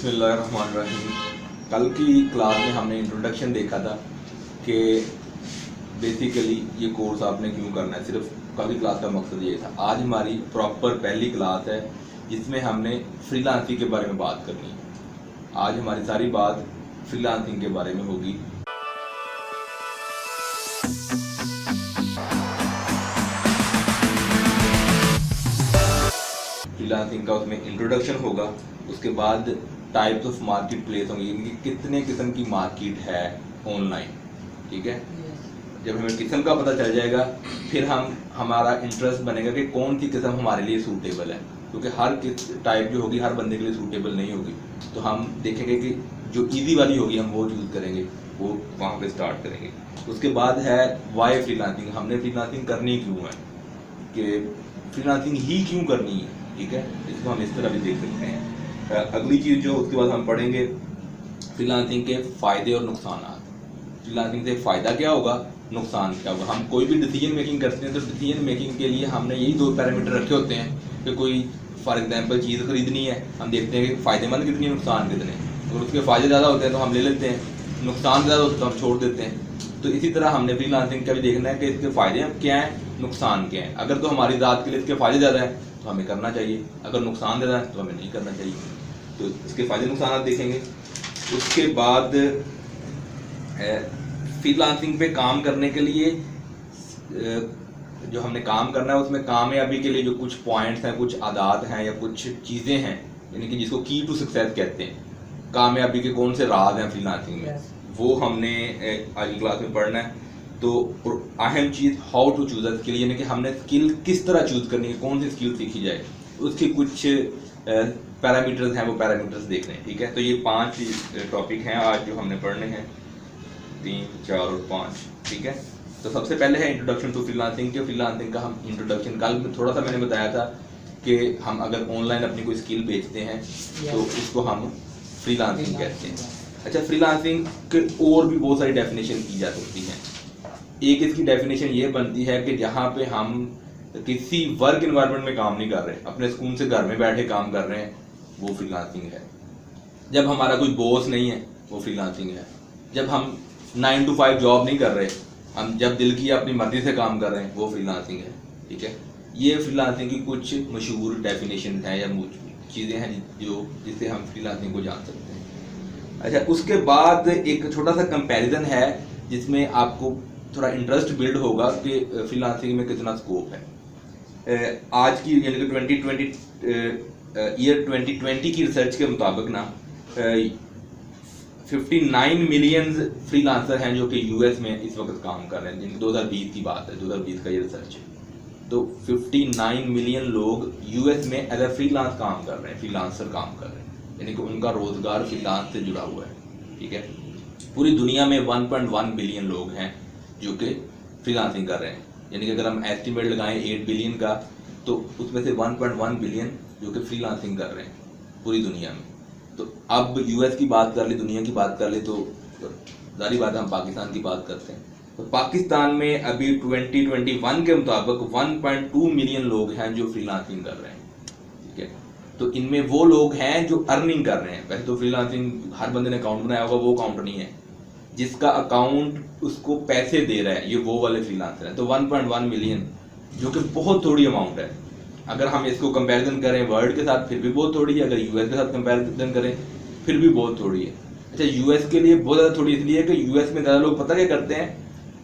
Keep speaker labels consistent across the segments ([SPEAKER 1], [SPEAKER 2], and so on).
[SPEAKER 1] बिस्मिल्लाहिर्रहमानिर्रहीम। कल की क्लास में हमने इंट्रोडक्शन देखा था कि बेसिकली ये कोर्स आपने क्यों करना है। सिर्फ कल की क्लास का मकसद ये था। आज हमारी प्रॉपर पहली क्लास है जिसमें हमने फ्रीलांसिंग के बारे में बात करनी है। आज हमारी सारी बात फ्रीलांसिंग के बारे में होगी। फ्रीलांसिंग का उसमें इंट्रोडक्शन होगा, उसके बाद टाइप्स ऑफ मार्केट प्लेस होंगे, यानी कि कितने किस्म की मार्केट है ऑनलाइन। ठीक है, जब हमें किस्म का पता चल जाएगा फिर हमारा इंटरेस्ट बनेगा कि कौन सी किस्म हमारे लिए सूटेबल है, क्योंकि हर टाइप जो होगी हर बंदे के लिए सूटेबल नहीं होगी। तो हम देखेंगे कि जो इजी वाली होगी हम वो चूज़ करेंगे, वो वहाँ पे स्टार्ट करेंगे। उसके बाद है वाई फ्रीलांसिंग, हमने फ्रीलांसिंग करनी क्यों है, कि फ्रीलांसिंग ही क्यों करनी है। ठीक है, इसको हम इस तरह भी देख सकते हैं। अगली चीज़ जो उसके बाद हम पढ़ेंगे फ्रीलांसिंग के फ़ायदे और नुकसान। फ्रीलांसिंग से फ़ायदा क्या होगा, नुकसान क्या होगा। हम कोई भी डिसीजन मेकिंग करते हैं तो डिसीजन मेकिंग के लिए हमने यही दो पैरामीटर रखे होते हैं कि कोई फॉर एग्जांपल चीज़ खरीदनी है, हम देखते हैं कि फ़ायदेमंद कितनी है, नुकसान कितने। अगर उसके फ़ायदे ज़्यादा होते हैं तो हम ले लेते हैं, नुकसान ज़्यादा होते हैं तो हम छोड़ देते हैं। तो इसी तरह हमने फ्रीलांसिंग का भी देखना है कि इसके फ़ायदे क्या हैं, नुकसान क्या है। अगर तो हमारी ज़ात के लिए इसके फ़ायदे ज़्यादा हैं तो हमें करना चाहिए, अगर नुकसान ज़्यादा है तो हमें नहीं करना चाहिए। तो इसके फ़ायदे नुकसान देखेंगे। उसके बाद फ्रीलांसिंग पे काम करने के लिए जो हमने काम करना है उसमें कामयाबी के लिए जो कुछ पॉइंट्स हैं, कुछ आदात हैं या कुछ चीज़ें हैं, यानी कि जिसको की टू सक्सेस कहते हैं, कामयाबी के कौन से राज हैं फ्रीलांसिंग में, वो हमने आज की क्लास में पढ़ना है। तो अहम चीज़ how to choose a skill, यानी कि हमने स्किल किस तरह चूज़ करनी है, कौन सी स्किल सीखी जाए, उसके कुछ पैरामीटर्स हैं, वो पैरामीटर्स देख रहे हैं। ठीक है, तो ये 5 टॉपिक हैं आज जो हमने पढ़ने हैं, 3, 4 और 5। ठीक है, तो सबसे पहले है इंट्रोडक्शन टू फ्रीलांसिंग के। फ्रीलांसिंग का हम इंट्रोडक्शन कल में थोड़ा सा मैंने बताया था कि हम अगर ऑनलाइन अपनी कोई स्किल बेचते हैं तो उसको हम फ्रीलांसिंग कहते हैं। अच्छा, फ्रीलांसिंग के और भी बहुत सारी डेफिनेशन की जा सकती हैं। एक इसकी डेफिनेशन ये बनती है कि जहाँ पे हम किसी वर्क इन्वायरमेंट में काम नहीं कर रहे, अपने सुकून से घर में बैठे काम कर रहे हैं, वो फ्रीलांसिंग है। जब हमारा कोई बॉस नहीं है वो फ्रीलांसिंग है। जब हम 9 to 5 जॉब नहीं कर रहे, हम जब दिल की अपनी मर्जी से काम कर रहे हैं, वो फ्रीलांसिंग है। ठीक है, ये फ्रीलांसिंग की कुछ मशहूर डेफिनेशन हैं या चीज़ें हैं जो जिससे हम फ्रीलांसिंग को जान सकते हैं। अच्छा, उसके बाद एक छोटा सा कंपैरिजन है जिसमें आपको थोड़ा इंटरेस्ट बिल्ड होगा कि फ्रीलांसिंग में कितना स्कोप है। आज की यानी कि 2020 की रिसर्च के मुताबिक ना 59 मिलियन फ्रीलांसर हैं जो कि यूएस में इस वक्त काम कर रहे हैं। जिनकी 2020 की बात है, 2020 का ये रिसर्च है। तो 59 मिलियन लोग यूएस में एज अ फ्रीलांस काम कर रहे हैं, फ्रीलांसर काम कर रहे हैं, यानी कि उनका रोजगार फ्रीलांस से जुड़ा हुआ है। ठीक है, पूरी दुनिया में 1.1 बिलियन लोग हैं जो कि फ्रीलांसिंग कर रहे हैं, यानी कि अगर हम एस्टिमेट लगाएं 8 बिलियन का, तो उसमें से 1.1 बिलियन जो कि फ्रीलांसिंग कर रहे हैं पूरी दुनिया में। तो अब यूएस की बात कर ले, दुनिया की बात कर ले, तो जारी बात है हम पाकिस्तान की बात करते हैं। तो पाकिस्तान में अभी 2021 के मुताबिक 1.2 मिलियन लोग हैं जो फ्रीलांसिंग कर रहे हैं। ठीक है, तो इनमें वो लोग हैं जो अर्निंग कर रहे हैं। वैसे तो फ्रीलांसिंग हर बंदे ने अकाउंट बनाया होगा, वो अकाउंट नहीं है। जिसका अकाउंट उसको पैसे दे रहा है, ये वो वाले फ्रीलांसर है। तो 1.1 मिलियन जो कि बहुत थोड़ी अमाउंट है। अगर हम इसको कंपैरिजन करें वर्ल्ड के साथ फिर भी बहुत थोड़ी है, अगर यूएस के साथ कंपैरिजन करें फिर भी बहुत थोड़ी है। अच्छा, यूएस के लिए बहुत ज़्यादा थोड़ी इसलिए है कि यूएस में ज़्यादा लोग पता क्या करते हैं,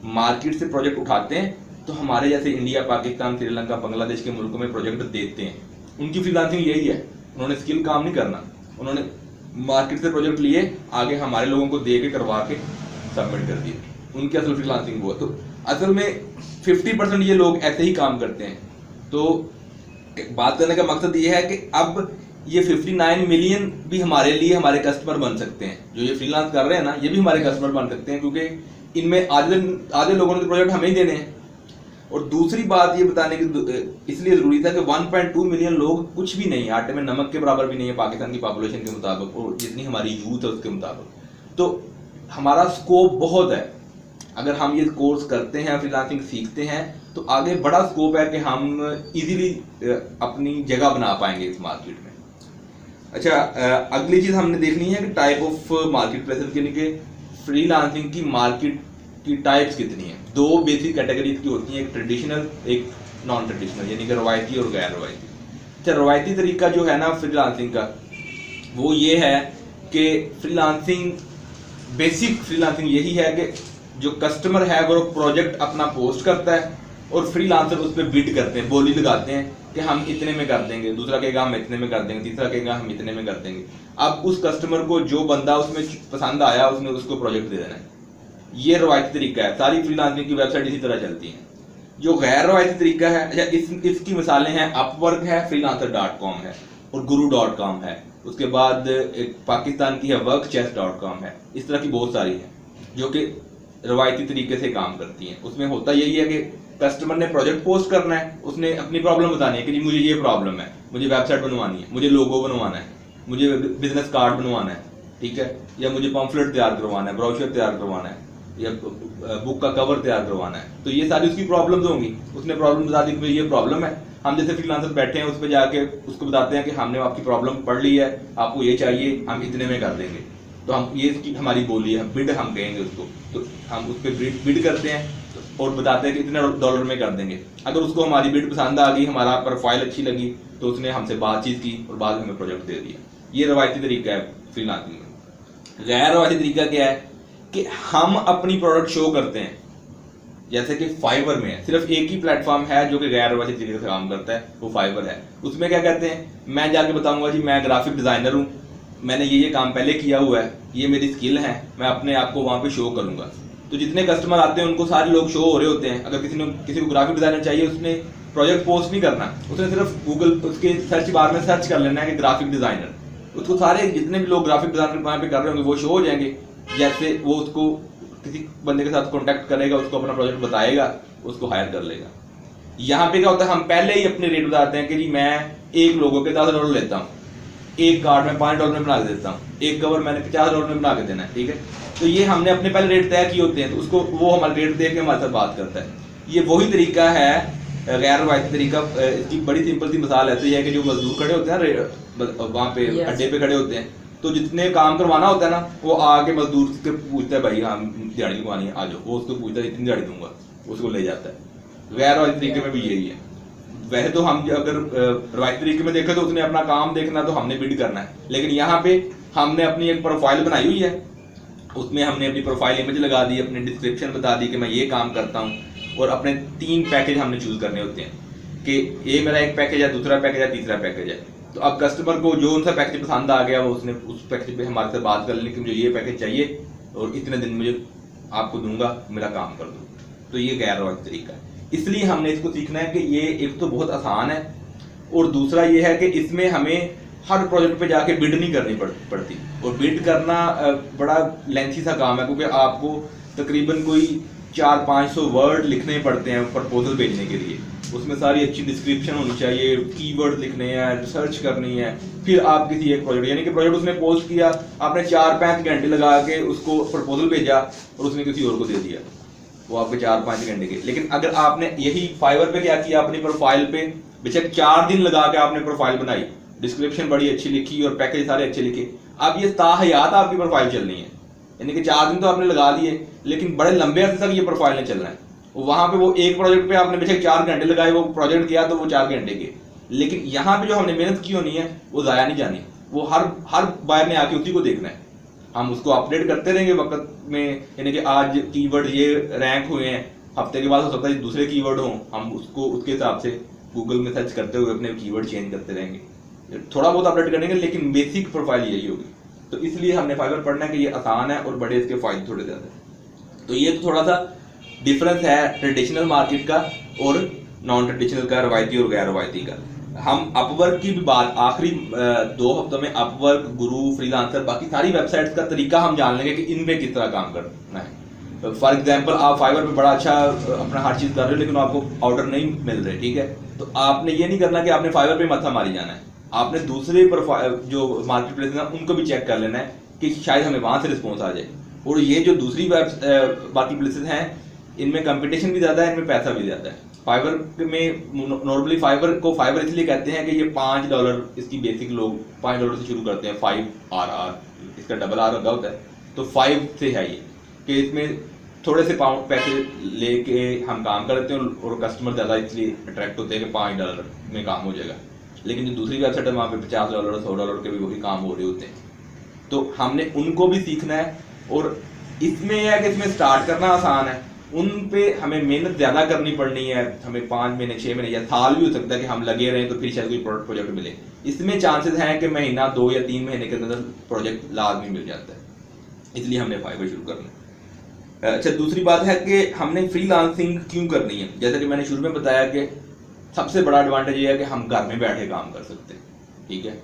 [SPEAKER 1] मार्केट से प्रोजेक्ट उठाते हैं, तो हमारे जैसे इंडिया, पाकिस्तान, श्रीलंका, बांग्लादेश के मुल्कों में प्रोजेक्ट देते हैं। उनकी फ्रीलांसिंग यही है, उन्होंने स्किल काम नहीं करना, उन्होंने मार्केट से प्रोजेक्ट लिए, आगे हमारे लोगों को दे के करवा के सबमिट कर दिए, उनकी असल फ्रीलांसिंग वो है। तो असल में 50% ये लोग ऐसे ही काम करते हैं। तो बात करने का मकसद ये है कि अब ये 59 मिलियन भी हमारे लिए हमारे कस्टमर बन सकते हैं। जो ये फ्रीलांस कर रहे हैं ना, ये भी हमारे कस्टमर बन सकते हैं, क्योंकि इनमें आधे लोगों ने प्रोजेक्ट हमें ही देने हैं। और दूसरी बात ये बताने की इसलिए ज़रूरी था कि 1.2 मिलियन लोग कुछ भी नहीं है, आटे में नमक के बराबर भी नहीं है पाकिस्तान की पॉपुलेशन के मुताबिक, और जितनी हमारी यूथ है उसके मुताबिक। तो हमारा स्कोप बहुत है। अगर हम ये कोर्स करते हैं, फ्रीलांसिंग सीखते हैं, तो आगे बड़ा स्कोप है कि हम इजीली अपनी जगह बना पाएंगे इस मार्केट में। अच्छा, अगली चीज हमने देखनी है कि टाइप ऑफ मार्केट प्लेसेस, यानी कि फ्रीलांसिंग की मार्केट की टाइप्स कितनी है। दो बेसिक कैटेगरीज की होती हैं, एक ट्रेडिशनल एक नॉन ट्रेडिशनल, यानी कि रवायती और गैर रवायती। अच्छा, रवायती तरीका जो है ना फ्रीलांसिंग का, वो ये है कि फ्रीलांसिंग, बेसिक फ्रीलांसिंग यही है कि जो कस्टमर है वो प्रोजेक्ट अपना पोस्ट करता है और फ्रीलांसर उस पर बिड करते हैं, बोली लगाते हैं कि हम इतने में कर देंगे, दूसरा कहेगा हम इतने में कर देंगे, तीसरा कहेगा हम इतने में कर देंगे। अब उस कस्टमर को जो बंदा उसमें पसंद आया उसने उसको प्रोजेक्ट दे देना है। ये रवायती तरीका है। सारी फ्रीलांसिंग की वेबसाइट इसी तरह चलती हैं। जो गैर रवायती तरीका है, अच्छा इसकी मिसालें हैं, अपवर्क है, freelancer.com है और guru.com है। उसके बाद एक पाकिस्तान की है workchess.com है। इस तरह की बहुत सारी हैं जो कि रवायती तरीके से काम करती हैं। उसमें होता यही है कि कस्टमर ने प्रोजेक्ट पोस्ट करना है, उसने अपनी प्रॉब्लम बतानी है कि जी मुझे ये प्रॉब्लम है, मुझे वेबसाइट बनवानी है, मुझे लोगो बनवाना है, मुझे बिजनेस कार्ड बनवाना है, ठीक है, या मुझे पम्फलेट तैयार करवाना है, ब्रोशर तैयार करवाना है, या बुक का कवर तैयार करवाना है। तो ये सारी उसकी प्रॉब्लम्स होंगी। उसने प्रॉब्लम बता दी कि ये प्रॉब्लम है। हम जैसे फ्रीलांसर बैठे हैं उस पर जाके उसको बताते हैं कि हमने आपकी प्रॉब्लम पढ़ ली है, आपको ये चाहिए, हम इतने में कर देंगे। तो हम ये इसकी हमारी बोली है, बिड हम कहेंगे उसको। तो हम उस पर बिड करते हैं और बताते हैं कि इतने डॉलर में कर देंगे। अगर उसको हमारी बिड पसंद आ गई, हमारा प्रोफाइल अच्छी लगी, तो उसने हमसे बातचीत की और बाद में हमें प्रोजेक्ट दे दिया। ये रवायती तरीका है फ्रीलांसिंग में। गैर रवायती तरीका क्या है कि हम अपनी प्रोडक्ट शो करते हैं। जैसे कि फाइवर में है, सिर्फ एक ही प्लेटफॉर्म है जो कि गैर रवायती तरीके से काम करता है, वो फाइवर है। उसमें क्या कहते हैं, मैं जाके बताऊंगा जी मैं ग्राफिक डिजाइनर हूँ, मैंने ये काम पहले किया हुआ है, ये मेरी स्किल है, मैं अपने आप को वहाँ पे शो करूंगा। तो जितने कस्टमर आते हैं उनको सारे लोग शो हो रहे होते हैं। अगर किसी को ग्राफिक डिजाइनर चाहिए, उसने प्रोजेक्ट पोस्ट नहीं करना, उसने सिर्फ गूगल उसके सर्च बार में सर्च कर लेना है कि ग्राफिक डिजाइनर, उसको सारे जितने भी लोग ग्राफिक डिजाइनर वहाँ पे कर रहे होंगे वो शो हो जाएंगे। जैसे वो उसको किसी बंदे के साथ कॉन्टैक्ट करेगा, उसको अपना प्रोजेक्ट बताएगा, उसको हायर कर लेगा। यहाँ पे क्या होता है, हम पहले ही अपने रेट बताते हैं कि जी मैं एक लोगों के $10 लेता हूँ, एक कार्ड में $5 में बना के देता हूँ, एक कवर मैंने $50 में बना के देना है, ठीक है। तो ये हमने अपने पहले रेट तय किए होते हैं, तो उसको वो हमारे रेट दे के हमारे साथ बात करता है। ये वही तरीका है गैर रवायती तरीका। इसकी बड़ी सिंपल सी मिसाल ऐसी है कि जो मजदूर खड़े होते हैं वहाँ पे अड्डे पे खड़े होते हैं, तो जितने काम करवाना होता है ना, वो आके मजदूर से पूछता है भाई हाँ दिहाड़ी लगवानी है आ जाओ, वो उसको पूछता है इतनी दिहाड़ी दूंगा, उसको ले जाता है। गैर रवायती तरीके में भी यही है। वैसे तो हम अगर रवायती तरीके में देखें तो उसने अपना काम देखना, तो हमने बिड करना है। लेकिन यहाँ पे हमने अपनी एक प्रोफाइल बनाई हुई है, उसमें हमने अपनी प्रोफाइल इमेज लगा दी, अपनी डिस्क्रिप्शन बता दी कि मैं ये काम करता हूँ, और अपने 3 पैकेज हमने चूज करने होते हैं कि ये मेरा एक पैकेज है, दूसरा पैकेज है, तीसरा पैकेज है। तो अब कस्टमर को जो उनसा पैकेज पसंद आ गया, वो उसने उस पैकेज पे हमारे से बात कर ली कि मुझे ये पैकेज चाहिए और इतने दिन मुझे आपको दूंगा, मेरा काम कर दो। तो ये गैर रवायती तरीका है। इसलिए हमने इसको सीखना है कि ये एक तो बहुत आसान है, और दूसरा ये है कि इसमें हमें हर प्रोजेक्ट पे जाके बिड नहीं करनी पड़ती। और बिड करना बड़ा लेंथी सा काम है, क्योंकि आपको तकरीबन कोई 400-500 वर्ड लिखने पड़ते हैं प्रपोजल भेजने के लिए। उसमें सारी अच्छी डिस्क्रिप्शन होनी चाहिए, कीवर्ड लिखने हैं, रिसर्च करनी है, फिर आप किसी एक प्रोजेक्ट, यानी कि प्रोजेक्ट उसने पोस्ट किया, आपने 4-5 घंटे लगा के उसको प्रपोजल भेजा और उसने किसी और को दे दिया, वो आपके 4-5 घंटे के। लेकिन अगर आपने यही फाइवर पे क्या किया, अपनी प्रोफाइल पे बेशक 4 दिन लगा के आपने प्रोफाइल बनाई, डिस्क्रिप्शन बड़ी अच्छी लिखी और पैकेज सारे अच्छे लिखे, अब ये ताहयात आपकी प्रोफाइल चलनी है। यानी कि 4 दिन तो आपने लगा दिए, लेकिन बड़े लंबे अरसे तक ये प्रोफाइल ने चलना है। वहां पे वो एक प्रोजेक्ट पे आपने बेशक 4 घंटे लगाए, वो प्रोजेक्ट किया तो वो 4 घंटे के, लेकिन यहाँ पे जो हमने मेहनत की होनी है वो जाया नहीं जानी। वो हर बार ने आके उसी को देखना है। हम उसको अपडेट करते रहेंगे वक्त में, यानी कि आज कीवर्ड ये रैंक हुए हैं, हफ्ते के बाद हो सकता है दूसरे कीवर्ड हों, हम उसको उसके हिसाब से गूगल में सर्च करते हुए अपने कीवर्ड चेंज करते रहेंगे। थोड़ा बहुत अपडेट करेंगे, लेकिन बेसिक प्रोफाइल यही होगी। तो इसलिए हमने फाइवर पढ़ना है कि ये आसान है और बड़े इसके फायदे थोड़े ज़्यादा हैं। तो ये तो थोड़ा सा डिफरेंस है ट्रेडिशनल मार्केट का और नॉन ट्रेडिशनल का, रवायती और गैर रवायती का। हम अपवर्क की भी बात आखिरी 2 हफ्तों में अपवर्क, गुरु, फ्रीलांसर, बाकी सारी वेबसाइट्स का तरीका हम जान लेंगे कि इनमें किस तरह काम करना है। फॉर एग्जाम्पल आप फाइवर पे बड़ा अच्छा अपना हर चीज़ कर रहे हो, लेकिन आपको ऑर्डर नहीं मिल रहे, ठीक है, तो आपने ये नहीं करना कि आपने फाइवर पे मत्था मारी जाना है। आपने दूसरे जो मार्केट प्लेस है उनको भी चेक कर लेना है कि शायद हमें वहां से रिस्पॉन्स आ जाए। और ये जो दूसरी वेब मार्केट प्लेसेस हैं, इनमें कंपटीशन भी ज़्यादा है, इनमें पैसा भी ज़्यादा है। फाइवर में नॉर्मली फाइवर को फाइवर इसलिए कहते हैं कि ये $5 इसकी बेसिक लोग $5 से शुरू करते हैं, 5RR, इसका डबल आर लगा होता है, तो 5 से है ये कि इसमें थोड़े से पैसे लेके हम काम करते हैं और कस्टमर ज़्यादा इसलिए अट्रैक्ट होते हैं कि $5 में काम हो जाएगा। लेकिन जो दूसरी वेबसाइट है वहाँ पे $50 $100 के भी वही काम हो रहे होते हैं। तो हमने उनको भी सीखना है, और इसमें यह है कि इसमें स्टार्ट करना आसान है, उन पे हमें मेहनत ज़्यादा करनी पड़नी है। हमें 5 महीने 6 महीने या साल भी हो सकता है कि हम लगे रहें तो फिर शायद कोई प्रोजेक्ट मिले। इसमें चांसेस हैं कि महीना 2 या 3 महीने के अंदर प्रोजेक्ट लाजमी मिल जाता है, इसलिए हमने फाइवर शुरू करना है। अच्छा, दूसरी बात है कि हमने फ्रीलांसिंग क्यों करनी है। जैसा कि मैंने शुरू में बताया कि सबसे बड़ा एडवांटेज ये है कि हम घर में बैठे काम कर सकते हैं, ठीक है।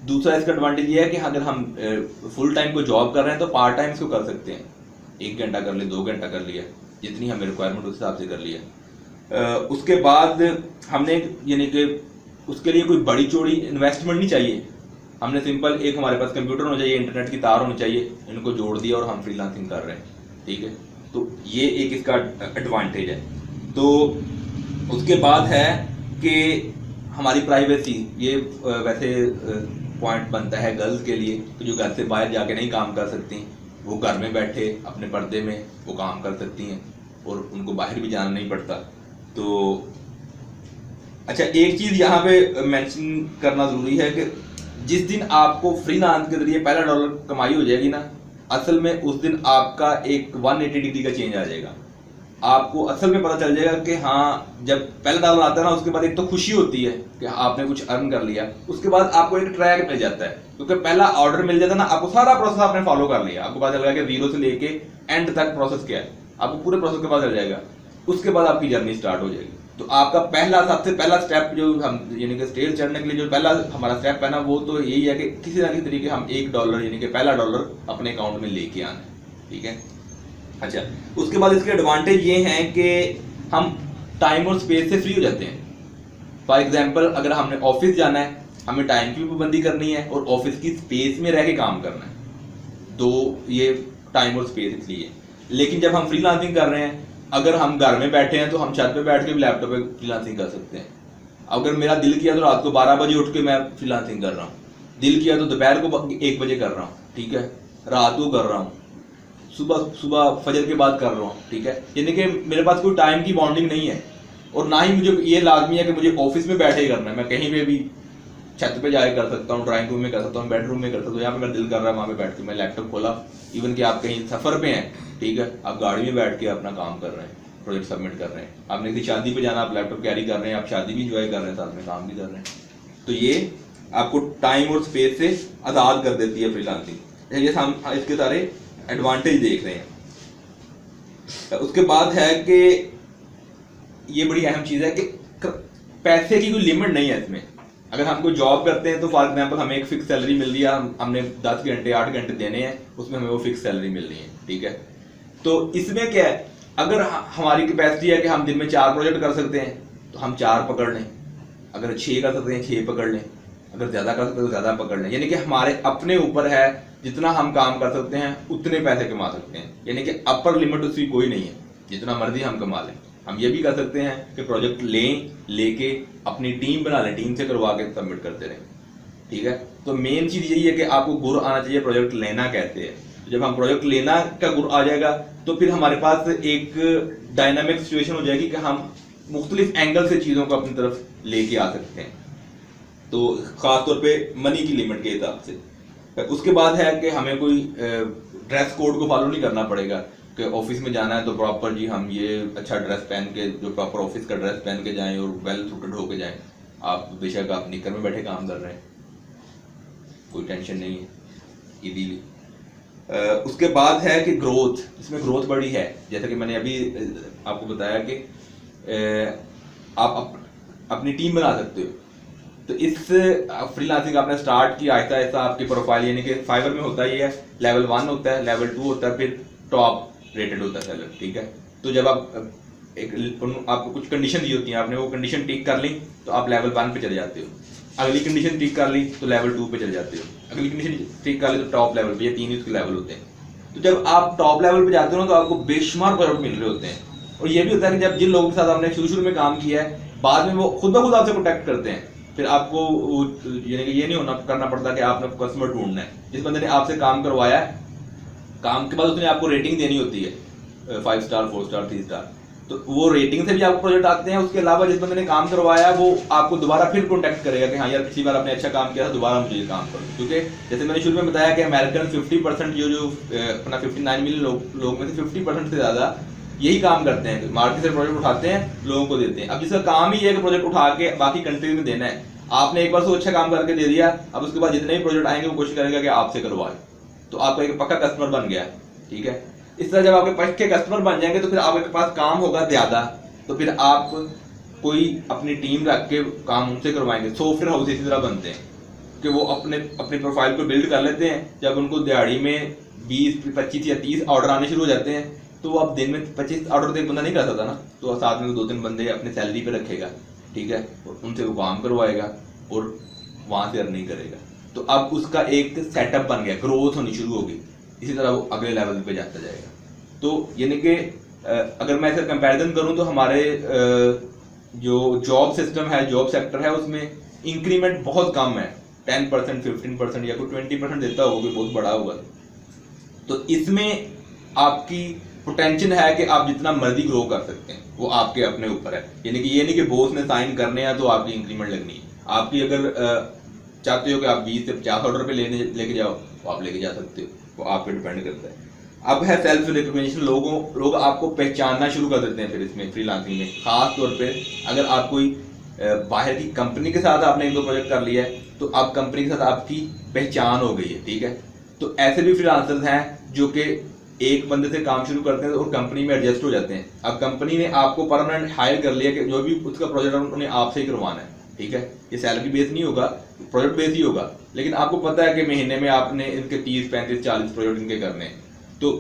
[SPEAKER 1] दूसरा इसका एडवांटेज ये है कि अगर हम फुल टाइम को जॉब कर रहे हैं तो पार्ट टाइम इसको कर सकते हैं, 1 घंटा कर लिया, 2 घंटा कर लिया, जितनी हमें रिक्वायरमेंट उस हिसाब से कर लिया। उसके बाद हमने यानी कि उसके लिए कोई बड़ी चौड़ी इन्वेस्टमेंट नहीं चाहिए, हमने सिंपल एक हमारे पास कंप्यूटर होना चाहिए, इंटरनेट की तार होनी चाहिए, इनको जोड़ दिया और हम फ्रीलांसिंग कर रहे हैं, ठीक है। तो ये एक इसका एडवांटेज है। तो उसके बाद है कि हमारी प्राइवेसी, ये वैसे पॉइंट बनता है गर्ल्स के लिए, तो जो घर से बाहर जाके नहीं काम कर सकती वो घर में बैठे अपने पर्दे में वो काम कर सकती हैं और उनको बाहर भी जाना नहीं पड़ता। तो अच्छा, एक चीज़ यहाँ पे मेंशन करना ज़रूरी है कि जिस दिन आपको फ्रीलांस के जरिए पहला $1 कमाई हो जाएगी ना, असल में उस दिन आपका एक 180 डिग्री का चेंज आ जाएगा। आपको असल में पता चल जाएगा कि हाँ, जब पहला $1 आता है ना, उसके बाद एक तो खुशी होती है कि आपने कुछ अर्न कर लिया, उसके बाद आपको एक ट्रैक मिल जाता है, क्योंकि पहला ऑर्डर मिल जाता है ना, आपको सारा प्रोसेस आपने फॉलो कर लिया, आपको पता चल गया कि 0 से लेके एंड तक प्रोसेस क्या है, आपको पूरे प्रोसेस के पता चल जाएगा। उसके बाद आपकी जर्नी स्टार्ट हो जाएगी। तो आपका सबसे पहला स्टेप जो हम यानी कि स्टेज चढ़ने के लिए जो पहला हमारा स्टेप है ना, वो तो यही है कि किसी ना किसी तरीके हम $1 यानी कि पहला $1 अपने अकाउंट में लेके आना है, ठीक है। अच्छा, उसके बाद इसके एडवांटेज ये हैं कि हम टाइम और स्पेस से फ्री हो जाते हैं। फॉर एग्जांपल, अगर हमने ऑफिस जाना है, हमें टाइम की भी पाबंदी करनी है और ऑफिस की स्पेस में रह के काम करना है, तो ये टाइम और स्पेस इसलिए। लेकिन जब हम फ्रीलांसिंग कर रहे हैं, अगर हम घर में बैठे हैं तो हम छत पे बैठ के भी लैपटॉप पे फ्रीलांसिंग कर सकते हैं। अगर मेरा दिल किया तो रात को 12 बजे उठ के मैं फ्रीलांसिंग कर रहा हूँ, दिल किया तो दोपहर को 1 बजे कर रहा हूँ, ठीक है, रात को कर रहा हूँ, सुबह फजर के बाद कर रहा हूँ, ठीक है। यानी कि मेरे पास कोई टाइम की बाउंडिंग नहीं है, और ना ही मुझे ये लाजमी है कि मुझे ऑफिस में बैठे ही करना है। मैं कहीं पे भी छत पे जाके कर सकता हूँ, ड्राइंग रूम में कर सकता हूँ, बेडरूम में कर सकता हूँ, यहाँ पे मेरा दिल कर रहा है वहाँ पे बैठ के मैं लैपटॉप खोला। इवन कि आप कहीं सफर पे हैं, ठीक है, आप गाड़ी में बैठ के अपना काम कर रहे हैं, प्रोजेक्ट सबमिट कर रहे हैं, आपने किसी शादी पे जाना, आप लैपटॉप कैरी कर रहे हैं, आप शादी भी इंजॉय कर रहे हैं, साथ में काम भी कर रहे हैं। तो ये आपको टाइम और स्पेस से आज़ाद कर देती है फ्रीलांसिंग। ये हम इसके सारे एडवांटेज देख रहे हैं। उसके बाद है कि ये बड़ी अहम चीज़ है कि पैसे की कोई लिमिट नहीं है इसमें। अगर हम कोई जॉब करते हैं तो फॉर एग्जांपल हमें एक फिक्स सैलरी मिल रही है, हमने 10 घंटे 8 घंटे देने हैं, उसमें हमें वो फिक्स सैलरी मिल रही है, ठीक है। तो इसमें क्या है, अगर हमारी कैपेसिटी है कि हम दिन में 4 प्रोजेक्ट कर सकते हैं तो हम 4 पकड़ लें, अगर 6 कर सकते हैं 6 पकड़ लें, अगर ज़्यादा कर सकते हैं तो ज़्यादा पकड़ लें। यानी कि हमारे अपने ऊपर है, जितना हम काम कर सकते हैं उतने पैसे कमा सकते हैं, यानी कि अपर लिमिट उसकी कोई नहीं है, जितना मर्जी हम कमा लें। हम ये भी कर सकते हैं कि प्रोजेक्ट लेके अपनी टीम बना लें, टीम से करवा के सबमिट करते रहें, ठीक है। तो मेन चीज़ यही है कि आपको गुर आना चाहिए प्रोजेक्ट लेना कहते हैं। जब हम प्रोजेक्ट लेना का गुर आ जाएगा तो फिर हमारे पास एक डायनामिक सिचुएशन हो जाएगी कि हम मुख्तलिफ एंगल से चीज़ों को अपनी तरफ लेके आ सकते हैं, तो ख़ासतौर पे मनी की लिमिट के हिसाब से। उसके बाद है कि हमें कोई ड्रेस कोड को फॉलो नहीं करना पड़ेगा कि ऑफिस में जाना है तो प्रॉपर जी हम ये अच्छा ड्रेस पहन के, जो प्रॉपर ऑफिस का ड्रेस पहन के जाएं और वेल सूटेड होके जाएं। आप बेशक आप निकर में बैठे काम कर रहे हैं, कोई टेंशन नहीं है, इजीली। उसके बाद है कि ग्रोथ, इसमें ग्रोथ बड़ी है। जैसा कि मैंने अभी आपको बताया कि आप अपनी टीम बना सकते हो। तो इस फ्रीलांसिंग आपने स्टार्ट की, आहिस्ता आहिस्ता आपकी प्रोफाइल, यानी कि फाइवर में होता ही है, लेवल 1 होता है, लेवल 2 होता है, फिर टॉप रेटेड होता है सेलर, ठीक है। तो जब आप आपको कुछ कंडीशन दी होती है, आपने वो कंडीशन टिक कर ली तो आप लेवल 1 पे चले जाते हो, अगली कंडीशन टिक कर ली तो लेवल 2 पे चले जाते हो, अगली कंडीशन टिक कर ली तो टॉप लेवल पे। ये 3 ही उसके लेवल होते हैं। तो जब आप टॉप लेवल पे जाते हो ना तो आपको बेशुमार प्रोडक्ट मिल रहे होते हैं, और ये भी होता है कि जब जिन लोगों के साथ आपने शुरू में काम किया है, बाद में वो खुद ब खुद आपसे कॉन्टैक्ट करते हैं, फिर आपको यानी कि ये नहीं होना करना पड़ता कि आपने कस्टमर ढूंढना है। जिस बंदे ने आपसे काम करवाया है, काम के बाद उसने आपको रेटिंग देनी होती है 5 स्टार 4 स्टार 3 स्टार, तो वो रेटिंग से भी आपको प्रोजेक्ट आते हैं। उसके अलावा जिस बंदे ने काम करवाया वो आपको दोबारा फिर कॉन्टैक्ट करेगा कि हाँ यार पिछली बार आपने अच्छा काम किया था, दोबारा मुझे ये काम करो। क्योंकि जैसे मैंने शुरू में बताया कि अमेरिकन 50% जो अपना 59 मिलियन लोग में से 50% से ज़्यादा यही काम करते हैं, मार्केट से प्रोजेक्ट उठाते हैं, लोगों को देते हैं। अब जिसका काम ही है कि प्रोजेक्ट उठा के बाकी कंट्रीज में देना है, आपने एक बार से अच्छा काम करके दे दिया, अब उसके बाद जितने भी प्रोजेक्ट आएंगे वो कोशिश करेगा कि आपसे करवाए, तो आपका एक पक्का कस्टमर बन गया। ठीक है, इस तरह जब आपके पक्के कस्टमर बन जाएंगे तो फिर आपके पास काम होगा ज्यादा, तो फिर आप कोई अपनी टीम रख के काम उनसे करवाएंगे। सॉफ्टवेयर हाउस इसी तरह बनते हैं कि वो अपने अपनी प्रोफाइल को बिल्ड कर लेते हैं। जब उनको दिहाड़ी में 20 25 या 30 ऑर्डर आने शुरू हो जाते हैं, तो वो अब दिन में 25 ऑर्डर तो एक बंदा नहीं कर सकता ना, तो साथ में 2-3 बंदे अपने सैलरी पे रखेगा। ठीक है, और उनसे वो काम करवाएगा और वहां से अर्निंग करेगा। तो अब उसका एक सेटअप बन गया, ग्रोथ होनी शुरू होगी, इसी तरह वो अगले लेवल पे जाता जाएगा। तो यानी कि अगर मैं इसका कंपैरिजन करूं तो हमारे जो जॉब सिस्टम है, जॉब सेक्टर है, उसमें इंक्रीमेंट बहुत कम है, 10% 15% या कोई 20% देता होगा, कोई बहुत बड़ा होगा। तो इसमें आपकी पोटेंशियल है कि आप जितना मर्जी ग्रो कर सकते हैं, वो आपके अपने ऊपर है। यानी कि ये नहीं कि बॉस ने साइन करने हैं तो आपकी इंक्रीमेंट लगनी है। आपकी अगर चाहते हो कि आप 20 से 50 ऑर्डर पे लेके जाओ तो आप लेके जा सकते हो, वो आप पे डिपेंड करता है। अब है सेल्फ रिकग्निशन, लोग आपको पहचानना शुरू कर देते हैं फिर इसमें फ्रीलांसिंग में। खास तौर पे अगर आप कोई बाहर की कंपनी के साथ आपने 1-2 प्रोजेक्ट कर लिया है तो आप कंपनी के साथ आपकी पहचान हो गई है। ठीक है, तो ऐसे भी फ्रीलांसर्स हैं जो कि एक बंदे से काम शुरू करते हैं और कंपनी में एडजस्ट हो जाते हैं। अब कंपनी ने आपको परमानेंट हायर कर लिया कि जो भी उसका प्रोजेक्ट है उन्हें आपसे ही करवाना है। ठीक है, ये सैलरी बेस नहीं होगा, प्रोजेक्ट बेस ही होगा, लेकिन आपको पता है कि महीने में आपने इनके 30 35 40 प्रोजेक्ट इनके करने हैं, तो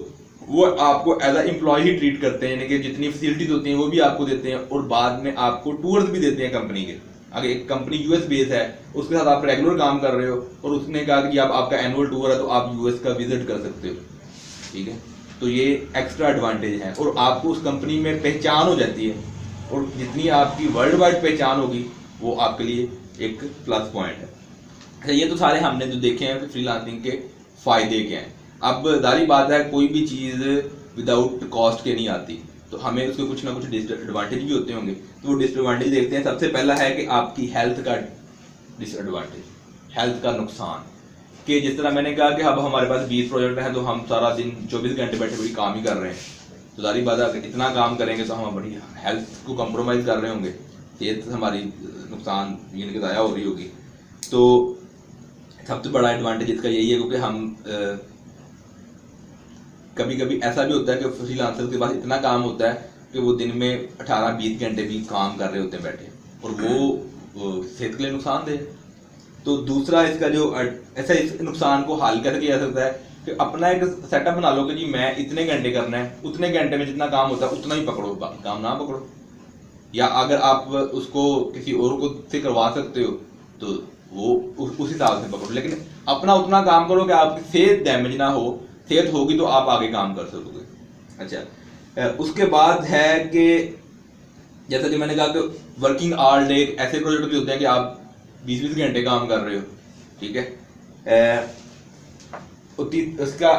[SPEAKER 1] वो आपको एज अ एम्प्लॉय ही ट्रीट करते हैं। यानी कि जितनी फैसिलिटीज होती हैं वो भी आपको देते हैं और बाद में आपको टूर्स भी देते हैं कंपनी के। अगर एक कंपनी यूएस बेस है, उसके साथ आप रेगुलर काम कर रहे हो और उसने कहा कि आप आपका एनुअल टूर है तो आप यूएस का विजिट कर सकते हो। ठीक है, तो ये एक्स्ट्रा एडवांटेज है और आपको उस कंपनी में पहचान हो जाती है, और जितनी आपकी वर्ल्ड वाइड पहचान होगी वो आपके लिए एक प्लस पॉइंट है। अच्छा, ये तो सारे हमने जो देखे हैं फ्रीलांसिंग के फायदे क्या हैं। अब जारी बात है, कोई भी चीज़ विदाउट कॉस्ट के नहीं आती, तो हमें उसके कुछ ना कुछ डिसएडवांटेज भी होते होंगे। तो वो डिसएडवांटेज देखते हैं। सबसे पहला है कि आपकी हेल्थ का डिसएडवांटेज, हेल्थ का नुकसान, कि जिस तरह मैंने कहा कि अब हमारे पास 20 प्रोजेक्ट हैं तो हम सारा दिन 24 घंटे बैठे बैठे काम ही कर रहे हैं, तो जारी बात है इतना काम करेंगे तो हम हमारी हेल्थ को कंप्रोमाइज़ कर रहे होंगे, सेहत हमारी नुकसान यानी कि ज़ाया हो रही होगी। तो सबसे बड़ा एडवांटेज इसका यही है, क्योंकि हम कभी कभी ऐसा भी होता है कि फ्रीलांसर के पास इतना काम होता है कि वो दिन में 18-20 घंटे भी काम कर रहे होते हैं बैठे, और वो सेहत के लिए नुकसानदेह। तो दूसरा इसका जो ऐसा इस नुकसान को हल कैसे किया जा सकता है कि अपना एक सेटअप बना लो कि जी मैं इतने घंटे करना है, उतने घंटे में जितना काम होता है उतना ही पकड़ो, बाकी काम ना पकड़ो। या अगर आप उसको किसी और को से करवा सकते हो तो वो उस हिसाब से पकड़ो, लेकिन अपना उतना काम करो कि आपकी सेहत डैमेज ना हो। सेहत होगी तो आप आगे काम कर सकोगे। अच्छा, उसके बाद है कि जैसा कि मैंने कहा कि वर्किंग ऑल डे, ऐसे प्रोजेक्ट भी होते हैं कि आप 20-20 घंटे काम कर रहे हो। ठीक है, उसका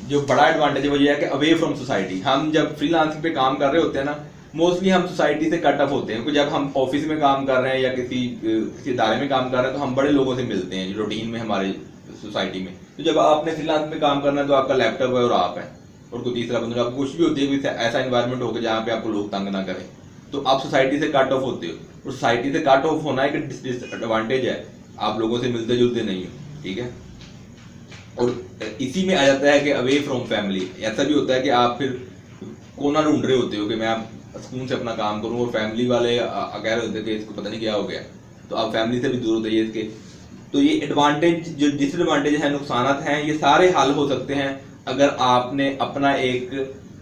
[SPEAKER 1] जो बड़ा एडवांटेज है वो ये है कि अवे फ्रॉम सोसाइटी। हम जब फ्रीलांसिंग पे काम कर रहे होते हैं ना, मोस्टली हम सोसाइटी से कट ऑफ होते हैं, क्योंकि जब हम ऑफिस में काम कर रहे हैं या किसी इदारे में काम कर रहे हैं तो हम बड़े लोगों से मिलते हैं रूटीन में हमारे सोसाइटी में। तो जब आपने फ्रीलांस में काम करना है तो आपका लैपटॉप है और आप है और कोई तीसरा बंदा, आपको कुछ भी होती है कोई ऐसा इन्वायरमेंट होगा जहाँ पे आपको लोग तंग ना करें, तो आप सोसाइटी से कट ऑफ होते हो। और सोसाइटी से कट ऑफ होना एक डिसएडवांटेज है, आप लोगों से मिलते जुलते नहीं हो। ठीक है, और इसी में आ जाता है कि अवे फ्रॉम फैमिली। ऐसा भी होता है कि आप फिर कोना ढूंढ रहे होते हो कि मैं सुकून से अपना काम करूं, और फैमिली वाले कह रहे होते हैं कि इसको पता नहीं क्या हो गया, तो आप फैमिली से भी दूर होते हैं इसके। तो ये एडवांटेज जो डिसएडवांटेज है, नुकसानात हैं, ये सारे हल हो सकते हैं अगर आपने अपना एक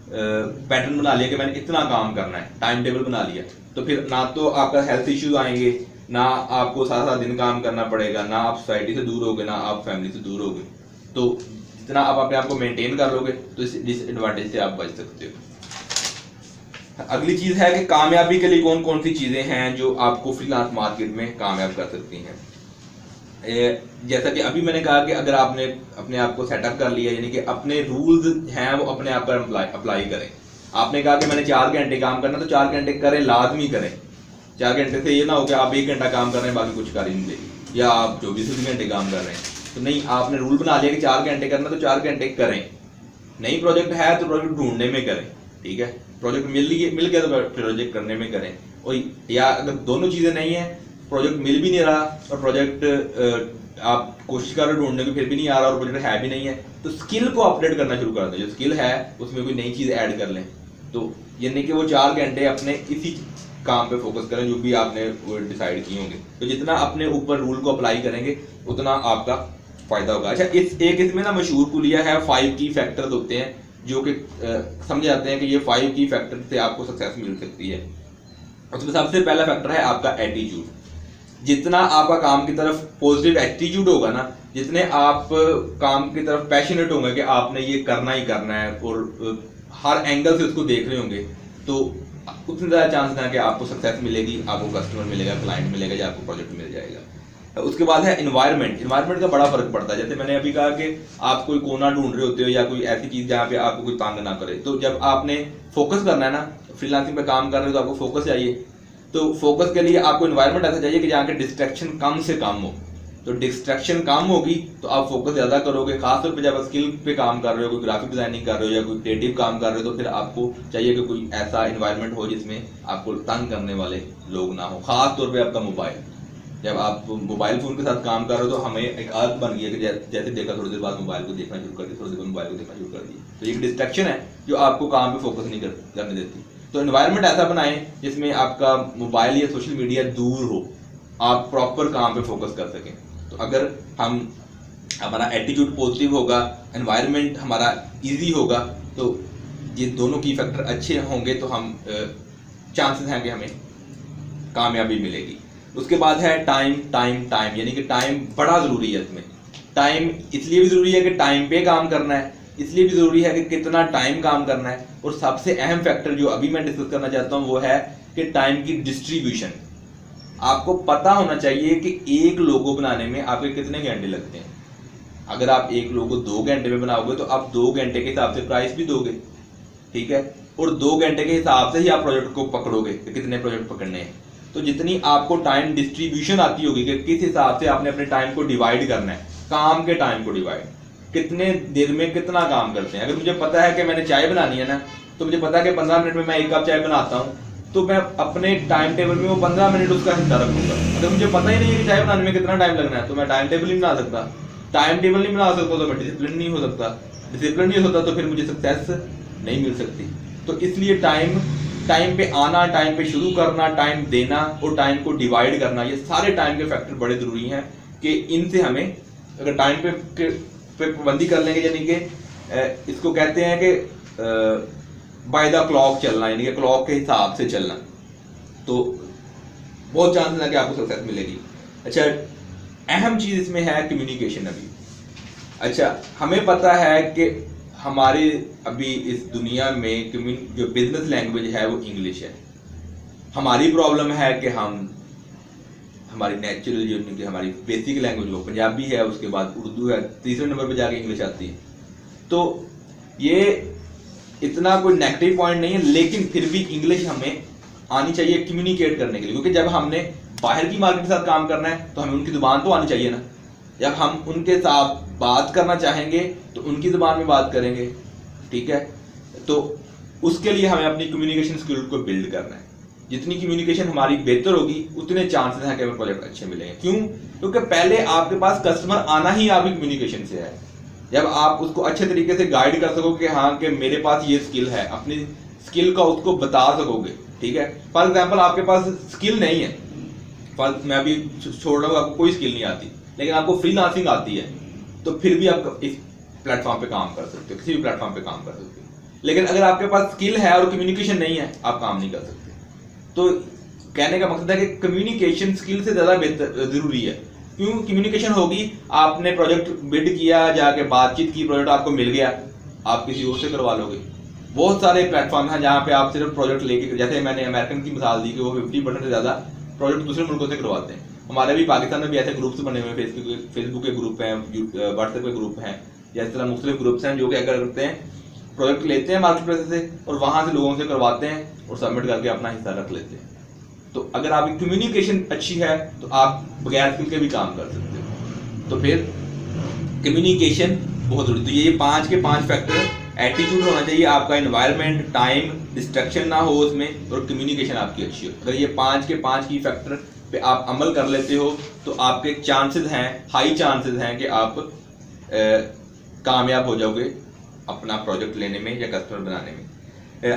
[SPEAKER 1] पैटर्न बना लिया कि मैंने इतना काम करना है, टाइम टेबल बना लिया, तो फिर ना तो आपका हेल्थ इश्यूज आएंगे, ना आपको सारा सारा दिन काम करना पड़ेगा, ना आप सोसाइटी से दूर होगे, ना आप फैमिली से दूर होगे। तो जितना आप अपने आप को मेंटेन कर लोगे तो इस डिसएडवांटेज से आप बच सकते हो। अगली चीज है कि कामयाबी के लिए कौन कौन सी चीजें हैं जो आपको फ्रीलांस मार्केट में कामयाब कर सकती हैं। जैसा कि अभी मैंने कहा कि अगर आपने अपने आप को सेटअप कर लिया, यानी कि अपने रूल्स हैं वो अपने आप पर अप्लाई करें। आपने कहा कि मैंने 4 घंटे काम करना, तो 4 घंटे करें, लाजमी करें। 4 घंटे से ये ना हो कि आप 1 घंटा काम कर रहे हैं बाकी कुछ कर ही नहीं लेगी, या आप 24 घंटे काम कर रहे हैं। तो नहीं, आपने रूल बना लिया कि 4 घंटे करना, तो 4 घंटे करें। नई प्रोजेक्ट है तो प्रोजेक्ट ढूंढने में करें, ठीक है। प्रोजेक्ट मिल गया तो प्रोजेक्ट करने में करें। और या अगर दोनों चीजें नहीं है, प्रोजेक्ट मिल भी नहीं रहा और प्रोजेक्ट आप कोशिश कर रहे हो ढूंढने की फिर भी नहीं आ रहा और प्रोजेक्ट है भी नहीं है, तो स्किल को अपडेट करना शुरू कर दें। जो स्किल है उसमें कोई नई चीज ऐड कर लें। तो यानी कि वो 4 घंटे अपने इसी काम पे फोकस करें जो भी आपने डिसाइड किए होंगे। तो जितना अपने ऊपर रूल को अप्लाई करेंगे उतना आपका फायदा होगा। अच्छा, इसमें ना मशहूर कुलिया है, 5 की फैक्टर्स होते हैं जो कि समझे जाते हैं कि ये 5 की फैक्टर से आपको सक्सेस मिल सकती है। उसमें सबसे पहला फैक्टर है आपका एटीट्यूड। जितना आपका काम की तरफ पॉजिटिव एटीट्यूड होगा ना, जितने आप काम की तरफ पैशनेट होंगे कि आपने ये करना ही करना है और हर एंगल से उसको देख रहे होंगे, तो उतने ज़्यादा चांस ना कि आपको सक्सेस मिलेगी, आपको कस्टमर मिलेगा, क्लाइंट मिलेगा या आपको प्रोजेक्ट मिल जाएगा। उसके बाद है इन्वायरमेंट का बड़ा फर्क पड़ता है। जैसे मैंने अभी कहा कि आप कोई कोना ढूंढ रहे होते हो या कोई ऐसी चीज़ जहाँ पे आपको कोई तंग ना करे, तो जब आपने फोकस करना है ना, फ्रीलांसिंग पे काम कर रहे हो तो आपको फोकस चाहिए। तो फोकस के लिए आपको इन्वायरमेंट ऐसा चाहिए कि जहाँ के डिस्ट्रैक्शन कम से कम हो। तो डिस्ट्रैक्शन कम होगी तो आप फोकस ज़्यादा करोगे। खासतौर पे जब आप स्किल पे काम कर रहे हो, कोई ग्राफिक डिजाइनिंग कर रहे हो या कोई क्रिएटिव काम कर रहे हो, तो फिर आपको चाहिए कि कोई ऐसा इन्वायरमेंट हो जिसमें आपको तंग करने वाले लोग ना हो। खास तौर पे आपका मोबाइल, जब आप मोबाइल फोन के साथ काम कर रहे हो तो हमें एक आदत बन गई है कि जैसे देखा थोड़ी देर बाद मोबाइल को देखना शुरू कर दिया, थोड़ी देर बाद मोबाइल को देखना शुरू कर दिया। तो एक डिस्ट्रैक्शन है जो आपको काम पे फोकस नहीं करने देती। तो एनवायरनमेंट ऐसा बनाएं जिसमें आपका मोबाइल या सोशल मीडिया दूर हो, आप प्रॉपर काम पे फोकस कर सकें। तो अगर हमारा एटीट्यूड पॉजिटिव होगा, एनवायरनमेंट हमारा इजी होगा, तो ये दोनों की फैक्टर अच्छे होंगे तो हम चांसेस हैं कि हमें कामयाबी मिलेगी। उसके बाद है टाइम टाइम टाइम, यानी कि टाइम बड़ा ज़रूरी है। इसमें टाइम इसलिए भी ज़रूरी है कि टाइम पे काम करना है, इसलिए भी ज़रूरी है कि कितना टाइम काम करना है, और सबसे अहम फैक्टर जो अभी मैं डिस्कस करना चाहता हूँ वो है कि टाइम की डिस्ट्रीब्यूशन। आपको पता होना चाहिए कि एक लोगो बनाने में आपके कितने घंटे लगते हैं। अगर आप एक लोगो 2 घंटे में बनाओगे तो आप 2 घंटे के हिसाब से प्राइस भी दोगे, ठीक है, और 2 घंटे के हिसाब से ही आप प्रोजेक्ट को पकड़ोगे कि कितने प्रोजेक्ट पकड़ने हैं। तो जितनी आपको टाइम डिस्ट्रीब्यूशन आती होगी कि किस हिसाब से आपने अपने टाइम को डिवाइड करना है, काम के टाइम को डिवाइड, कितने देर में कितना काम करते हैं। अगर मुझे पता है कि मैंने चाय बनानी है ना, तो मुझे पता है कि 15 मिनट में मैं 1 कप चाय बनाता हूँ, तो मैं अपने टाइम टेबल में वो 15 मिनट उसका हिस्सा रखूंगा। अगर मुझे पता ही नहीं है कि चाय बनाने में कितना टाइम लगना है, तो मैं टाइम टेबल नहीं बना सकता। टाइम टेबल नहीं बना सकता तो मैं डिसिप्लिन नहीं हो सकता, डिसिप्लिन नहीं होता तो फिर मुझे सक्सेस नहीं मिल सकती। तो इसलिए टाइम पे आना, टाइम पे शुरू करना, टाइम देना और टाइम को डिवाइड करना, ये सारे टाइम के फैक्टर बड़े जरूरी हैं कि इनसे हमें अगर टाइम पे पाबंदी कर लेंगे, यानी कि इसको कहते हैं कि बाय द क्लॉक चलना, यानी कि क्लॉक के हिसाब से चलना, तो बहुत चांसेस है कि आपको सक्सेस मिलेगी। अच्छा, अहम चीज इसमें है कम्युनिकेशन। अभी अच्छा, हमें पता है कि हमारे अभी इस दुनिया में जो बिजनेस लैंग्वेज है वो इंग्लिश है। हमारी प्रॉब्लम है कि हमारी नेचुरल जो कि हमारी बेसिक लैंग्वेज वो पंजाबी है, उसके बाद उर्दू है, तीसरे नंबर पे जाके इंग्लिश आती है। तो ये इतना कोई नेगेटिव पॉइंट नहीं है, लेकिन फिर भी इंग्लिश हमें आनी चाहिए कम्युनिकेट करने के लिए, क्योंकि जब हमने बाहर की मार्केट के साथ काम करना है तो हमें उनकी जुबान तो आनी चाहिए ना। जब हम उनके साथ बात करना चाहेंगे तो उनकी जुबान में बात करेंगे, ठीक है। तो उसके लिए हमें अपनी कम्युनिकेशन स्किल को बिल्ड करना है। जितनी कम्युनिकेशन हमारी बेहतर होगी उतने चांसेस हैं कि हमें प्रोजेक्ट अच्छे मिलेंगे। क्यों? क्योंकि पहले आपके पास कस्टमर आना ही आपकी कम्युनिकेशन से है। जब आप उसको अच्छे तरीके से गाइड कर सकोगे कि हाँ कि मेरे पास ये स्किल है, अपनी स्किल का उसको बता सकोगे, ठीक है। फॉर एग्जाम्पल आपके पास स्किल नहीं है, मैं अभी छोड़ रहा हूँ, आपको कोई स्किल नहीं आती, लेकिन आपको फ्रीलांसिंग आती है, तो फिर भी आप इस प्लेटफॉर्म पे काम कर सकते हो, किसी भी प्लेटफॉर्म पे काम कर सकते हो। लेकिन अगर आपके पास स्किल है और कम्युनिकेशन नहीं है, आप काम नहीं कर सकते। तो कहने का मकसद है कि कम्युनिकेशन स्किल से ज्यादा बेहतर जरूरी है। क्यों? कम्युनिकेशन होगी, आपने प्रोजेक्ट बिड किया, जाके बातचीत की, प्रोजेक्ट आपको मिल गया, आप किसी और से करवा लोगे, बहुत सारे प्लेटफॉर्म हैं जहाँ पे आप सिर्फ प्रोजेक्ट लेके, जैसे मैंने अमेरिकन की मिसाल दी कि वो 50% से ज़्यादा प्रोजेक्ट दूसरे मुल्कों से करवाते हैं। हमारे भी पाकिस्तान में भी ऐसे ग्रुप्स बने हुए हैं, फेसबुक के ग्रुप हैं, व्हाट्सएप के ग्रुप हैं, या इस तरह मुख्तलिफ ग्रुप्स हैं जो क्या करते हैं, प्रोजेक्ट लेते हैं मार्केट प्लेस से और वहाँ से लोगों से करवाते हैं और सबमिट करके अपना हिस्सा रख लेते हैं। तो अगर आपकी कम्युनिकेशन अच्छी है तो आप बगैर स्किल के भी काम कर सकते हो। तो फिर कम्युनिकेशन बहुत जरूरी। तो ये 5 के 5 फैक्टर, एटीट्यूड होना चाहिए आपका, एनवायरनमेंट, टाइम, डिस्ट्रक्शन ना हो उसमें, और कम्युनिकेशन आपकी अच्छी हो। अगर ये 5 के 5 की फैक्टर पे आप अमल कर लेते हो तो आपके चांसेस हैं, हाई चांसेस हैं कि आप कामयाब हो जाओगे अपना प्रोजेक्ट लेने में या कस्टमर बनाने में।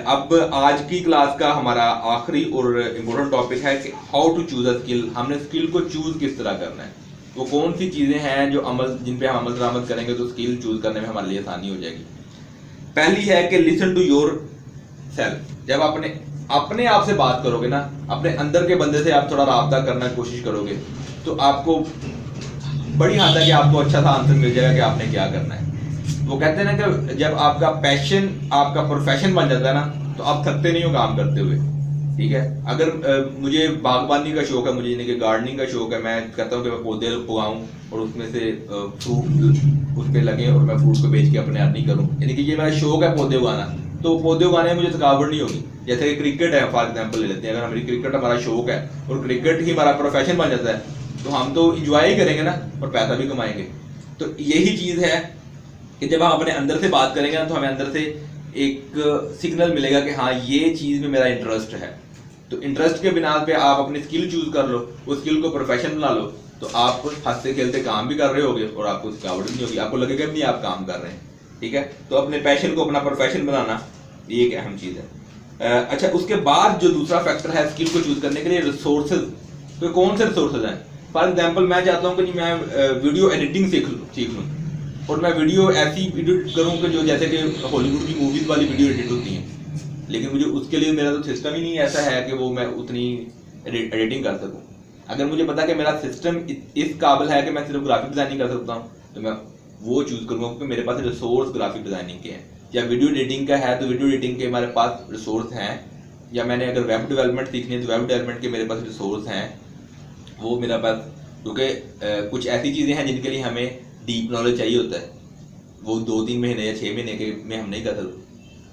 [SPEAKER 1] अब आज की क्लास का हमारा आखिरी और इम्पोर्टेंट टॉपिक है कि how to choose a skill. हमने स्किल को चूज किस तरह करना है, वो कौन सी चीज़ें हैं जो जिन पे हम अमल दरामद करेंगे तो स्किल चूज करने में हमारे लिए आसानी हो जाएगी। पहली है कि लिसन टू योर सेल्फ। जब अपने आप से बात करोगे ना, अपने अंदर के बंदे से आप थोड़ा राब्ता करने की कोशिश करोगे तो आपको बड़ी हद तक कि आपको अच्छा सा आंसर मिल जाएगा कि आपने क्या करना है। वो कहते हैं ना कि जब आपका पैशन आपका प्रोफेशन बन जाता है ना तो आप थकते नहीं हो काम करते हुए। ठीक है, अगर मुझे बागबानी का शौक है, मुझे यानी कि गार्डनिंग का शौक है, मैं कहता हूँ कि मैं पौधे उगाऊं और उसमें से फ्रूट उस पर लगे और मैं फ्रूट को बेच के अपने अर्निंग करूँ, यानी कि ये मेरा शौक है पौधे उगाना, तो पौधे उगाने में मुझे थकावट नहीं होगी। जैसे कि क्रिकेट है, फॉर एग्जाम्पल ले लेते हैं, अगर हमारी क्रिकेट हमारा शौक है और क्रिकेट ही हमारा प्रोफेशन बन जाता है तो हम तो इंजॉय ही करेंगे ना और पैसा भी कमाएंगे। तो यही चीज़ है कि जब हम अपने अंदर से बात करेंगे ना तो हमें अंदर से एक सिग्नल मिलेगा कि हाँ ये चीज़ में मेरा इंटरेस्ट है। तो इंटरेस्ट के बिना पे आप अपनी स्किल चूज कर लो, उस स्किल को प्रोफेशन बना लो, तो आप हंसते खेलते काम भी कर रहे होगे और आपको थकावट नहीं होगी, आपको लगेगा नहीं आप काम कर रहे हैं। ठीक है, तो अपने पैशन को अपना प्रोफेशन बनाना ये एक अहम चीज़ है। अच्छा, उसके बाद जो दूसरा फैक्टर है स्किल को चूज करने के लिए, रिसोर्सेज। तो कौन से रिसोर्सेज हैं? फॉर एग्जाम्पल मैं चाहता हूँ कि मैं वीडियो एडिटिंग सीख लूँ और मैं वीडियो ऐसी एडिट करूँ कि जो जैसे कि हॉलीवुड की मूवीज वाली वीडियो एडिट होती हैं, लेकिन मुझे उसके लिए मेरा तो सिस्टम ही नहीं ऐसा है कि वो मैं उतनी एडिटिंग कर सकूं। अगर मुझे पता कि मेरा सिस्टम इस काबिल है कि मैं सिर्फ ग्राफिक डिजाइनिंग कर सकता हूं तो मैं वो चूज करूंगा, क्योंकि मेरे पास रिसोर्स ग्राफिक डिजाइनिंग के हैं। या वीडियो एडिटिंग का है तो वीडियो एडिटिंग के हमारे पास रिसोर्स हैं, या मैंने अगर वेब डेवलपमेंट सीखनी है तो वेब डेवलपमेंट के मेरे पास रिसोर्स हैं, वो मेरे पास, क्योंकि कुछ ऐसी चीज़ें हैं जिनके लिए हमें डीप नॉलेज चाहिए होता है, वो 2-3 महीने या 6 महीने के में हम नहीं कर सकते।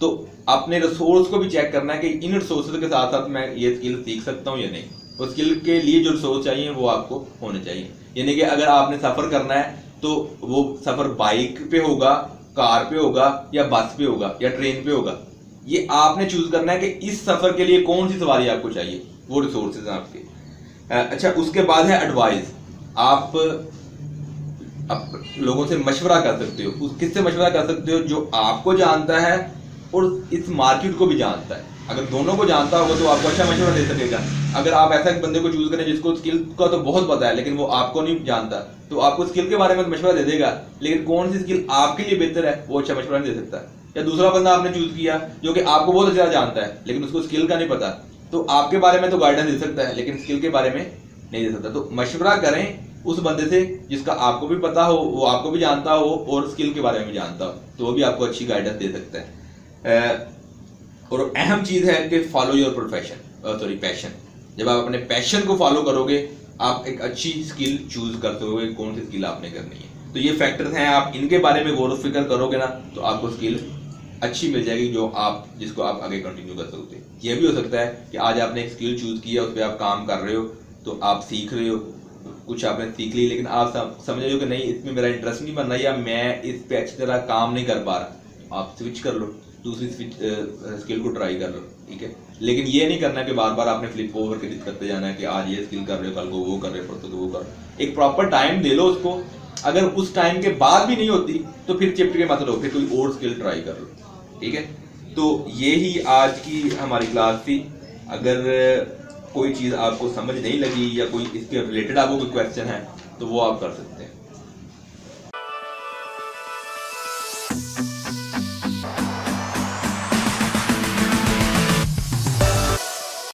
[SPEAKER 1] तो अपने रिसोर्स को भी चेक करना है कि इन रिसोर्सेज के साथ साथ मैं ये स्किल सीख सकता हूँ या नहीं। उस स्किल के लिए जो रिसोर्स चाहिए वो आपको होने चाहिए। यानी कि अगर आपने सफ़र करना है तो वो सफ़र बाइक पे होगा, कार पे होगा, या बस पे होगा, या ट्रेन पे होगा, ये आपने चूज करना है कि इस सफ़र के लिए कौन सी सवारी आपको चाहिए, वो रिसोर्सेज हैं आपके। अच्छा, उसके बाद है एडवाइस। आप लोगों से मशवरा कर सकते हो। किससे मशवरा कर सकते हो? जो आपको जानता है और इस मार्केट को भी जानता है। अगर दोनों को जानता होगा तो आपको अच्छा मशवरा दे सकेगा। अगर आप ऐसा एक बंदे को चूज करें जिसको स्किल का तो बहुत पता है लेकिन वो आपको नहीं जानता, तो आपको स्किल के बारे में मशवरा दे देगा, लेकिन कौन सी स्किल आपके लिए बेहतर है वो अच्छा मशवरा नहीं दे सकता। या दूसरा बंदा आपने चूज किया जो कि आपको बहुत अच्छा जानता है लेकिन उसको स्किल का नहीं पता, तो आपके बारे में तो गाइडेंस दे सकता है लेकिन स्किल के बारे में नहीं दे सकता। तो मशवरा करें उस बंदे से जिसका आपको भी पता हो, वो आपको भी जानता हो और स्किल के बारे में भी जानता हो, तो वो भी आपको अच्छी गाइडेंस दे सकता है। और अहम चीज़ है कि फॉलो योर प्रोफेशन, पैशन। जब आप अपने पैशन को फॉलो करोगे आप एक अच्छी स्किल चूज कर सकोगे कौन सी स्किल आपने करनी है। तो ये फैक्टर्स हैं, आप इनके बारे में गौर फिक्र करोगे ना तो आपको स्किल अच्छी मिल जाएगी जिसको आप आगे कंटिन्यू कर सकते हैं। ये भी हो सकता है कि आज आपने एक स्किल चूज किया, उस पर आप काम कर रहे हो, तो आप सीख रहे हो, कुछ आपने सीख ली, लेकिन आप समझ रहे हो कि नहीं इसमें मेरा इंटरेस्ट नहीं बन रहा या मैं इस पे अच्छी तरह काम नहीं कर पा रहा, आप स्विच कर लो, दूसरी स्किल को ट्राई कर लो। ठीक है, लेकिन ये नहीं करना कि बार बार आपने फ्लिप ओवर करते जाना है कि आज ये स्किल कर रहे हो, कल को वो कर रहे हो, परसों को वो कर रहे हो। एक प्रॉपर टाइम दे लो उसको। अगर उस टाइम के बाद भी नहीं होती तो फिर चिपट के मत लो, फिर कोई और स्किल ट्राई कर लो। ठीक है, तो ये ही आज की हमारी क्लास थी। अगर कोई चीज़ आपको समझ नहीं लगी या कोई इसके रिलेटेड आपको कोई क्वेश्चन है तो वो आप कर सकते हैं।